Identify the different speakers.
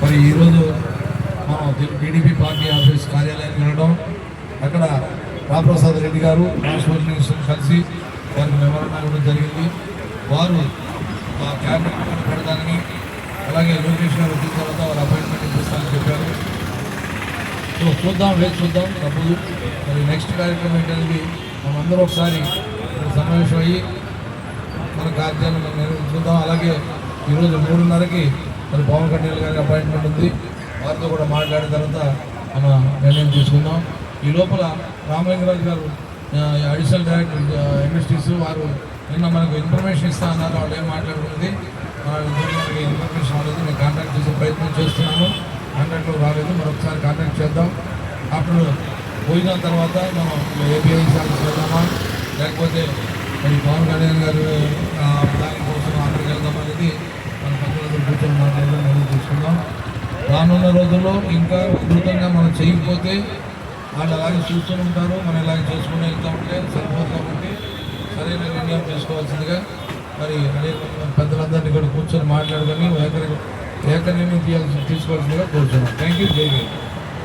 Speaker 1: మరి ఈరోజు మనం టీడీపీ పార్టీ ఆఫీస్ కార్యాలయానికి వెళ్ళడం, అక్కడ రామప్రసాద్ రెడ్డి గారు ట్రాన్స్పోర్ట్ మినిస్టర్ కలిసి వారికి మెమోరాండం ఇవ్వడం జరిగింది. వారు క్యాబినెట్ పెడతానని, అలాగే లోకేష్ గారు వచ్చిన తర్వాత వారు అపాయింట్మెంట్ ఇప్పిస్తానని చెప్పారు. సో చూద్దాం, వేచి చూద్దాం తప్పదు. మరి నెక్స్ట్ కార్యక్రమం ఏంటనేది మనందరూ ఒకసారి సమావేశం అయ్యి మన కార్యాలయం నిర్వహించుకుందాం. అలాగే ఈరోజు 3:30కి మరి పవన్ కళ్యాణ్ గారి అపాయింట్మెంట్ ఉంది. వారితో కూడా మాట్లాడిన తర్వాత మనం నిర్ణయం తీసుకుందాం. ఈ లోపల రామలింగరాజు గారు అడిషనల్ డైరెక్టర్ ఇండస్ట్రీస్ వారు నిన్న మనకు ఇన్ఫర్మేషన్ ఇస్తా అన్నారు. వాళ్ళు ఏం మాట్లాడుకున్నది మనకి ఇన్ఫర్మేషన్ రాలేదు. నేను కాంటాక్ట్ చేసే ప్రయత్నం చేస్తున్నాను. కాంటాక్ట్లో రాలేదు, మరొకసారి కాంటాక్ట్ చేద్దాం. అప్పుడు పోయిన తర్వాత మనం ఏపీఐ ఆఫీస్ వెళ్దామా, లేకపోతే మరి పవన్ కళ్యాణ్ గారు దానికోసం అక్కడికి వెళ్దాం అనేది మన పక్కన కూర్చొని మాట్లాడడం నిర్ణయం తీసుకుందాం. రానున్న రోజుల్లో ఇంకా విస్తృతంగా మనం చేయకపోతే వాళ్ళు అలాగే చూస్తూనే ఉంటారు, మనం ఇలాగే చేసుకుని వెళ్తూ ఉంటే సరిపోదు. కాబట్టి సరైన నిర్ణయం తీసుకోవాల్సిందిగా మరి అనేక పెద్దలందరినీ కూడా కూర్చొని మాట్లాడుకొని ఏక నిర్ణయం తీసుకోవాల్సిందిగా కోరుతున్నాం. Thank you. జై హింద్.